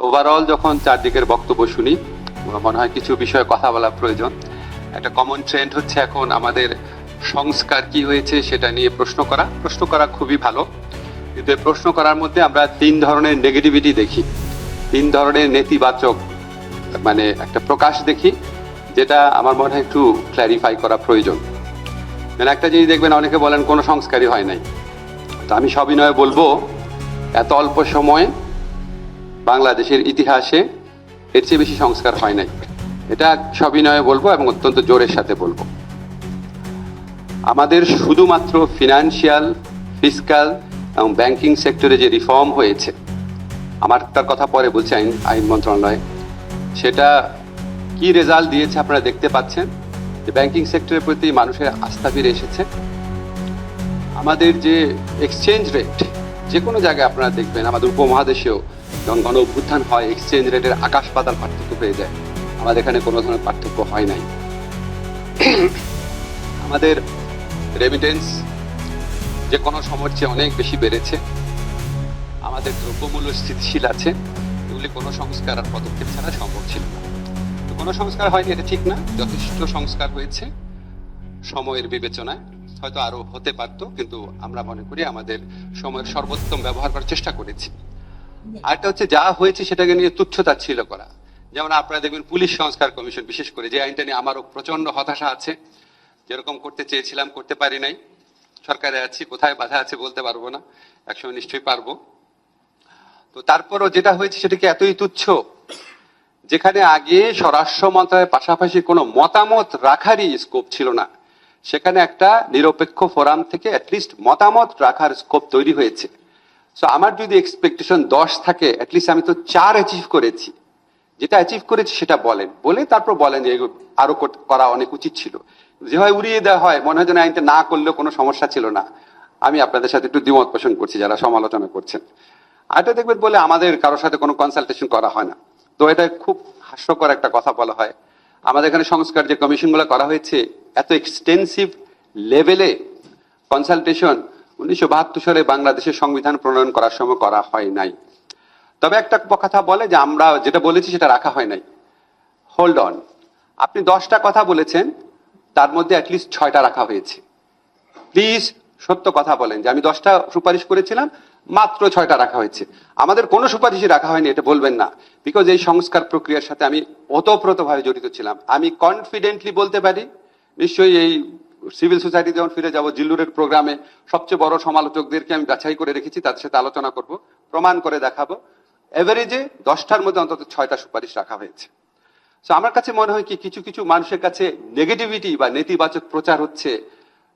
Overall যখন চারদিকের বক্তব্য শুনি মনে হয় কিছু বিষয়ে কথা বলা প্রয়োজন। একটা কমন ট্রেন্ড হচ্ছে এখন আমাদের সংস্কার কি হয়েছে সেটা নিয়ে প্রশ্ন করা খুবই ভালো, কিন্তু এই প্রশ্ন করার মধ্যে আমরা তিন ধরনের নেগেটিভিটি দেখি, তিন ধরনের নেতিবাচক মানে একটা প্রকাশ দেখি, যেটা আমার মনে হয় একটু ক্ল্যারিফাই করা প্রয়োজন। মানে একটা জিনিস দেখবেন, অনেকে বলেন কোনো সংস্কারই হয় নাই। তো আমি সবিনয়ে বলবো, এত অল্প সময়ে বাংলাদেশের ইতিহাসে এর চেয়ে বেশি সংস্কার হয় নাই, এটা সবিনয়ে বলবো এবং অত্যন্ত জোরের সাথে বলবো। আমাদের শুধুমাত্র ফিনান্সিয়াল, ফিসক্যাল এবং ব্যাংকিং সেক্টরে যে রিফর্ম হয়েছে, আমার তার কথা পরে বলছি, আইন মন্ত্রণালয় সেটা কি রেজাল্ট দিয়েছে আপনারা দেখতে পাচ্ছেন যে ব্যাংকিং সেক্টরের প্রতি মানুষের আস্থা ফিরে এসেছে। আমাদের যে এক্সচেঞ্জ রেট, যে কোনো জায়গায় আপনারা দেখবেন, আমাদের উপমহাদেশেও যখন গণ অভ্যুত্থান হয় এক্সচেঞ্জ রেটের আকাশ পাতাল পার্থক্য হয়ে যায়, আমাদের এখানে কোনো ধরনের পার্থক্য হয় নাই। আমাদের রেমিটেন্স যে কোনো সময়ের চেয়ে অনেক বেশি বেড়েছে, আমাদের দ্রব্যমূল্য স্থিতিশীল আছে, এগুলি কোনো সংস্কার আর পদক্ষেপ ছাড়া সম্ভব ছিল না। তো কোনো সংস্কার হয়নি এটা ঠিক না, যথেষ্ট সংস্কার হয়েছে সময়ের বিবেচনায়, হয়তো আরো হতে পারতো, কিন্তু আমরা মনে করি আমাদের সময়ের সর্বোত্তম ব্যবহার করার চেষ্টা করেছি। আরেকটা হচ্ছে যা হয়েছে সেটাকে নিয়ে তুচ্ছতাচ্ছিল্য করা। যেমন আপনারা দেখবেন পুলিশ সংস্কার কমিশন, বিশেষ করে যে আইনটা নিয়ে আমারও প্রচন্ড হতাশা আছে, যেরকম করতে চেয়েছিলাম করতে পারি নাই, সরকারে আছি, কোথায় বাধা আছে বলতে পারবো না, একসময় নিশ্চয়ই পারবো। তো তারপরও যেটা হয়েছে সেটাকে এতই তুচ্ছ, যেখানে আগে স্বরাষ্ট্র মন্ত্রণালয়ের পাশাপাশি কোনো মতামত রাখারই স্কোপ ছিল না, সেখানে একটা নিরপেক্ষ ফোরাম থেকে অ্যাটলিস্ট মতামত রাখার স্কোপ তৈরি হয়েছে। সো আমার যদি এক্সপেকটেশন 10 থাকে, অ্যাটলিস্ট আমি তো 4 অ্যাচিভ করেছি। যেটা অ্যাচিভ করেছি সেটা বলে তারপর বলেন যে আরো করা অনেক উচিত ছিল। যেভাবে উড়িয়ে দেওয়া হয়, মনে হয় যেন আইনটা না করলেও কোনো সমস্যা ছিল না। আমি আপনাদের সাথে একটু দ্বিমত পোষণ করছি যারা সমালোচনা করছেন। আরেকটা দেখবেন বলে আমাদের কারোর সাথে কোনো কনসালটেশন করা হয় না। তো এটা খুব হাস্যকর একটা কথা বলা হয়। আমাদের এখানে সংস্কার যে কমিশনগুলো করা হয়েছে, এত এক্সটেন্সিভ লেভেলে কনসালটেশন 1972 সালে বাংলাদেশের সংবিধান প্রণয়ন করার সময় করা হয় নাই। তবে একটা কথা বলে যে আমরা যেটা বলেছি সেটা রাখা হয় নাই। হোল্ড অন, আপনি 10টা কথা বলেছেন, তার মধ্যে অ্যাটলিস্ট 6টা রাখা হয়েছে। প্লিজ সত্য কথা বলেন যে আমি 10টা সুপারিশ করেছিলাম, মাত্র 6টা রাখা হয়েছে। আমাদের কোনো সুপারিশই রাখা হয়নি এটা বলবেন না, বিকজ এই সংস্কার প্রক্রিয়ার সাথে আমি ওতপ্রোতভাবে জড়িত ছিলাম। আমি কনফিডেন্টলি বলতে পারি, নিশ্চয়ই এই সিভিল সোসাইটি যখন ফিরে যাব, জিল্লুরের প্রোগ্রামে সবচেয়ে বড় সমালোচকদেরকে আমি বাছাই করে রেখেছি, তাদের সাথে আলোচনা করব, প্রমাণ করে দেখাবো। এভারেজে 10টার মধ্যে অন্তত 6টা সুপারিশ রাখা হয়েছে। তো আমার কাছে মনে হয় কি, কিছু কিছু মানুষের কাছে নেগেটিভিটি বা নেতিবাচক প্রচার হচ্ছে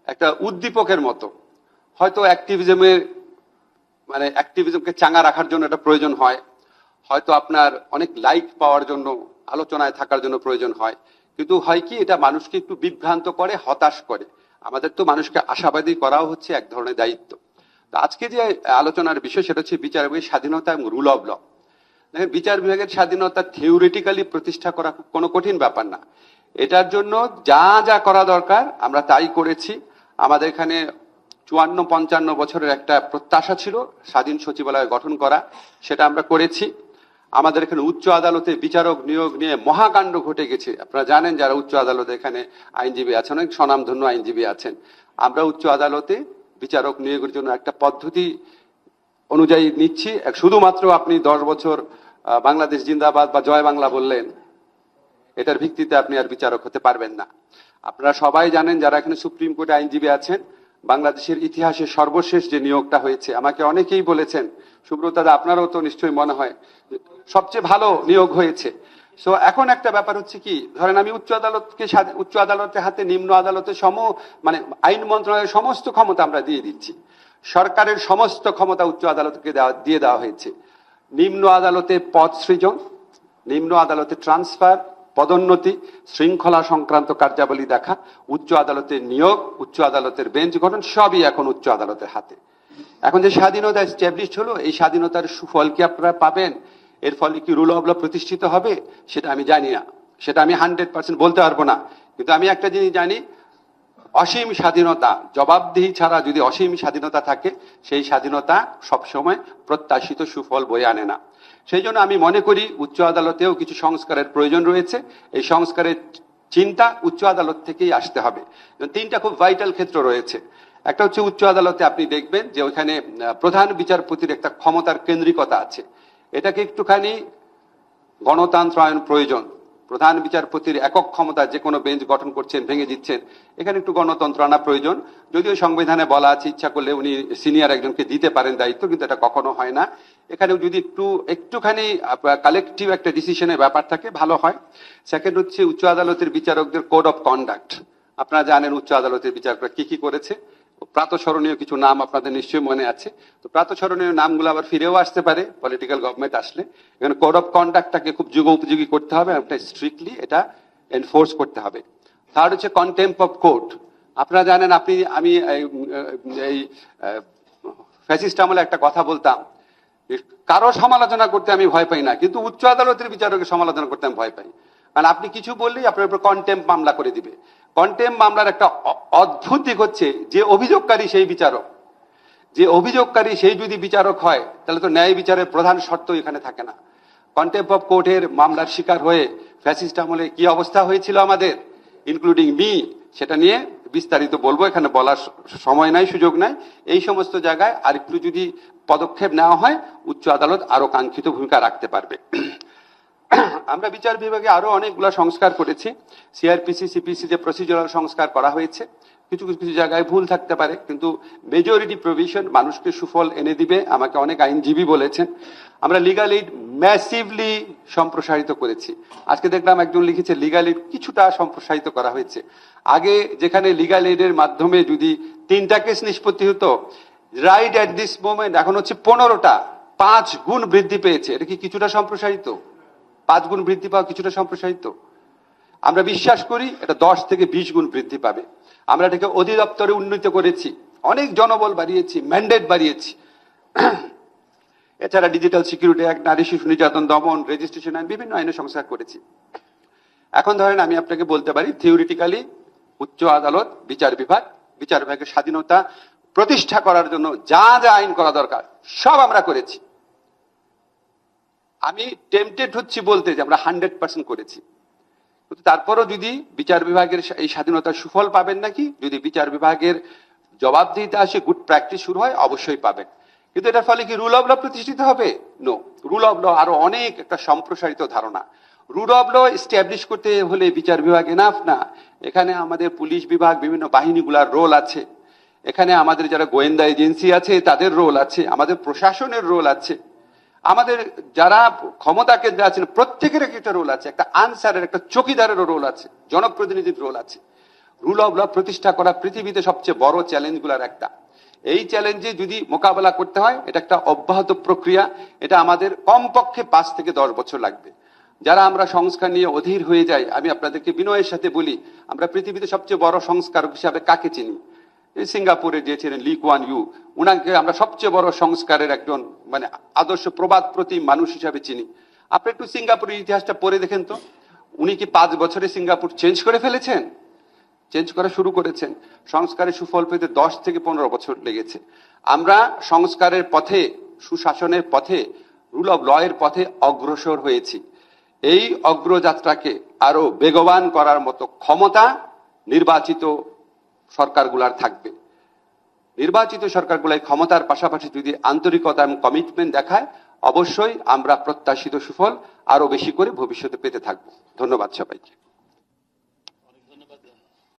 একটা উদ্দীপকের মতো। হয়তো অ্যাক্টিভিজমকে চাঙ্গা রাখার জন্য এটা প্রয়োজন হয়, হয়তো আপনার অনেক লাইক পাওয়ার জন্য, আলোচনায় থাকার জন্য প্রয়োজন হয়, কিন্তু হয় কি, এটা মানুষকে একটু বিভ্রান্ত করে, হতাশ করে। আমাদের তো মানুষকে আশাবাদী করাও হচ্ছে এক ধরনের দায়িত্ব। তো আজকে যে আলোচনার বিষয় সেটা হচ্ছে বিচার বিভাগের স্বাধীনতা এবং রুল অফ ল। দেখেন, বিচার বিভাগের স্বাধীনতা থিওরিটিক্যালি প্রতিষ্ঠা করা কোনো কঠিন ব্যাপার না। এটার জন্য যা যা করা দরকার আমরা তাই করেছি। আমাদের এখানে 54-55 বছরের একটা প্রত্যাশা ছিল স্বাধীন সচিবালয় গঠন করা, সেটা আমরা করেছি। আমাদের এখানে উচ্চ আদালতে বিচারক নিয়োগ নিয়ে মহাকাণ্ড ঘটে গেছে। আপনারা জানেন যারা উচ্চ আদালতে এখানে আইনজীবী আছেন, অনেক স্বনামধন্য আইনজীবী আছেন। আমরা উচ্চ আদালতে বিচারক নিয়োগের জন্য একটা পদ্ধতি অনুযায়ী নিচ্ছি। শুধুমাত্র আপনি 10 বছর বাংলাদেশ জিন্দাবাদ বা জয় বাংলা বললেন, এটার ভিত্তিতে আপনি আর বিচারক হতে পারবেন না। আপনারা সবাই জানেন যারা এখানে সুপ্রিম কোর্টে আইনজীবী আছেন, বাংলাদেশের ইতিহাসে সর্বশেষ যে নিয়োগটা হয়েছে, আমাকে অনেকেই বলেছেন, সুব্রত দা আপনারও তো নিশ্চয়ই মনে হয়, সবচেয়ে ভালো নিয়োগ হয়েছে। সো এখন একটা ব্যাপার হচ্ছে কি, ধরেন আমি উচ্চ আদালতের হাতে নিম্ন আদালতের মানে আইন মন্ত্রণালয়ের সমস্ত ক্ষমতা আমরা দিয়ে দিচ্ছি। সরকারের সমস্ত ক্ষমতা উচ্চ আদালতকে দিয়ে দেওয়া হয়েছে। নিম্ন আদালতে পদ সৃজন, নিম্ন আদালতে ট্রান্সফার, পদোন্নতি, শৃঙ্খলা সংক্রান্ত কার্যাবলী দেখা, উচ্চ আদালতের নিয়োগ, উচ্চ আদালতের বেঞ্চ গঠন, সবই এখন উচ্চ আদালতের হাতে। এখন যে স্বাধীনতা এস্টাবলিশড হলো, এই স্বাধীনতার সুফল কি আপনারা পাবেন? এর ফলে কি রুল অফ ল প্রতিষ্ঠিত হবে? সেটা আমি জানি না, সেটা আমি 100% বলতে পারবো না। কিন্তু আমি একটা জিনিস জানি, অসীম স্বাধীনতা, জবাবদিহি ছাড়া যদি অসীম স্বাধীনতা থাকে, সেই স্বাধীনতা সবসময় প্রত্যাশিত সুফল বয়ে আনে না। সেই জন্য আমি মনে করি উচ্চ আদালতেও কিছু সংস্কারের প্রয়োজন রয়েছে। এই সংস্কারের চিন্তা উচ্চ আদালত থেকেই আসতে হবে। তিনটা খুব ভাইটাল ক্ষেত্র রয়েছে। একটা হচ্ছে উচ্চ আদালতে আপনি দেখবেন যে ওইখানে প্রধান বিচারপতির একটা ক্ষমতার কেন্দ্রিকতা আছে, এটাকে একটুখানি গণতন্ত্রায়ন প্রয়োজন। প্রধান বিচারপতির একক ক্ষমতা যে কোনো বেঞ্চ গঠন করছেন, ভেঙে দিচ্ছেন, এখানে একটু গণতন্ত্র আনা প্রয়োজন। যদিও সংবিধানে বলা আছে ইচ্ছা করলে উনি সিনিয়র একজনকে দিতে পারেন দায়িত্ব, কিন্তু এটা কখনো হয় না। এখানে যদি একটুখানি কালেকটিভ একটা ডিসিশনের ব্যাপার থাকে ভালো হয়। সেকেন্ড হচ্ছে উচ্চ আদালতের বিচারকদের কোড অফ কন্ডাক্ট। আপনারা জানেন উচ্চ আদালতের বিচারকরা কি কি করেছে, প্রাতঃস্মরণীয় কিছু নাম আপনাদের নিশ্চয়ই মনে আছে। তো প্রাতঃস্মরণীয় নামগুলো আবার ফিরেও আসতে পারে পলিটিক্যাল গভর্নমেন্ট আসলে। এখানে কোড অফ কন্ডাক্টটাকে খুব যুগোপযোগী করতে হবে, একটা স্ট্রিক্টলি এটা এনফোর্স করতে হবে। থার্ড হচ্ছে কন্টেম্প অফ কোর্ট। আপনারা জানেন, আমি এই ফ্যাসিস্ট আমলে একটা কথা বলতাম, কারো সমালোচনা করতে আমি ভয় পাই না, কিন্তু উচ্চ আদালতের বিচারকের সমালোচনা করতে আমি ভয় পাই। কারণ আপনি কিছু বললেই আপনার উপর কন্টেম্প মামলা করে দিবে। কন্টেম্প মামলার একটা অদ্ভুত দিক হচ্ছে, যে অভিযোগকারী সেই বিচারক, যে অভিযোগকারী সেই যদি বিচারক হয়, তাহলে তো ন্যায় বিচারের প্রধান শর্ত এখানে থাকে না। কন্টেম্প অফ কোর্টের মামলার শিকার হয়ে ফ্যাসিস্ট আমলে কি অবস্থা হয়েছিল আমাদের, ইনক্লুডিং মি, সেটা নিয়ে বিস্তারিত বলবো, এখানে বলার সময় নাই, সুযোগ নাই। এই সমস্ত জায়গায় আরেকটু যদি পদক্ষেপ নেওয়া হয়, উচ্চ আদালত আরো কাঙ্ক্ষিত ভূমিকা রাখতে পারবে। আমরা বিচার বিভাগে আরো অনেকগুলো সংস্কার করেছি। সিআরপিসি, সিপিসি যে প্রসিজারাল সংস্কার করা হয়েছে, কিছু কিছু জায়গায় ভুল থাকতে পারে, কিন্তু মেজরিটি প্রভিশন মানুষকে সুফল এনে দিবে, আমাকে অনেক আইনজীবী বলেছেন। আমরা লিগাল এইড ম্যাসিভলি সম্প্রসারিত করেছি। আজকে দেখলাম একজন লিখেছে লিগাল এইড কিছুটা সম্প্রসারিত করা হয়েছে। আগে যেখানে লিগাল এইডের মাধ্যমে যদি 3টা কেস নিষ্পত্তি হতো, রাইট অ্যাট দিস মোমেন্ট এখন হচ্ছে 15টা, 5 গুণ বৃদ্ধি পেয়েছে। এটা কি কিছুটা সম্প্রসারিত? 5 গুণ বৃদ্ধি পাওয়া কিছুটা সম্প্রসারিত? আমরা বিশ্বাস করি এটা 10 থেকে 20 গুণ বৃদ্ধি পাবে। আমরা এটাকে অধিদপ্তরে উন্নীত করেছি, অনেক জনবল বাড়িয়েছি, ম্যান্ডেট বাড়িয়েছি। এছাড়া ডিজিটাল সিকিউরিটি অ্যাক্ট, নারী শিশু নির্যাতন দমন, রেজিস্ট্রেশন আইন, বিভিন্ন আইনের সংস্কার করেছি। এখন ধরেন আমি আপনাকে বলতে পারি থিওরিটিক্যালি উচ্চ আদালত, বিচার বিভাগের স্বাধীনতা প্রতিষ্ঠা করার জন্য যা যা আইন করা দরকার সব আমরা করেছি। আমি টেম্পটেড হচ্ছি বলতে যে আমরা 100% করেছি। তারপরও যদি বিচার বিভাগের এই স্বাধীনতার সুফল পাবেন নাকি, যদি বিচার বিভাগের জবাবদিহিতে আসে, গুড প্র্যাকটিস শুরু হয়, অবশ্যই পাবেন। কিন্তু এটার ফলে কি রুল অফ ল প্রতিষ্ঠিত হবে? নো। রুল অফ ল আরো অনেক একটা সম্প্রসারিত ধারণা। রুল অফ ল এস্টাবলিশ করতে হলে বিচার বিভাগ এনাফ না, এখানে আমাদের পুলিশ বিভাগ, বিভিন্ন বাহিনীগুলার রোল আছে, এখানে আমাদের যারা গোয়েন্দা এজেন্সি আছে তাদের রোল আছে, আমাদের প্রশাসনের রোল আছে, আমাদের যারা ক্ষমতা কেন্দ্রে আছেন প্রত্যেকের একটা রোল আছে, একটা আনসারের, একটা চকিদারেরও রোল আছে, জনপ্রতিনিধির রোল আছে। রুল অফ ল প্রতিষ্ঠা করা পৃথিবীতে সবচেয়ে বড় চ্যালেঞ্জগুলোর একটা। এই চ্যালেঞ্জে যদি মোকাবেলা করতে হয়, এটা একটা অব্যাহত প্রক্রিয়া, এটা আমাদের কমপক্ষে 5 থেকে 10 বছর লাগবে। যারা আমরা সংস্কার নিয়ে অধীর হয়ে যাই, আমি আপনাদেরকে বিনয়ের সাথে বলি, আমরা পৃথিবীতে সবচেয়ে বড় সংস্কারক হিসাবে কাকে চিনি? সিঙ্গাপুরে যে ছিলেন লি কুয়ান ইউ, উনাকে আমরা সবচেয়ে বড় সংস্কারের একজন মানে আদর্শ প্রবাদ প্রতি মানুষ হিসাবে চিনি। আপনি একটু সিঙ্গাপুরের ইতিহাসটা পড়ে দেখেন তো, উনি কি 5 বছরে সিঙ্গাপুর চেঞ্জ করে ফেলেছেন? চেঞ্জ করা শুরু করেছেন। সংস্কারের সুফল পেতে 10 থেকে 15 বছর লেগেছে। আমরা সংস্কারের পথে, সুশাসনের পথে, রুল অফ ল এর পথে অগ্রসর হয়েছি। এই অগ্রযাত্রাকে আরো বেগবান করার মতো ক্ষমতা নির্বাচিত সরকারগুলার থাকবে। নির্বাচিত সরকারগুলাই ক্ষমতার পাশাপাশি যদি আন্তরিকতা এবং কমিটমেন্ট দেখায়, অবশ্যই আমরা প্রত্যাশিত সুফল আরো বেশি করে ভবিষ্যতে পেতে থাকবো। ধন্যবাদ সবাইকে।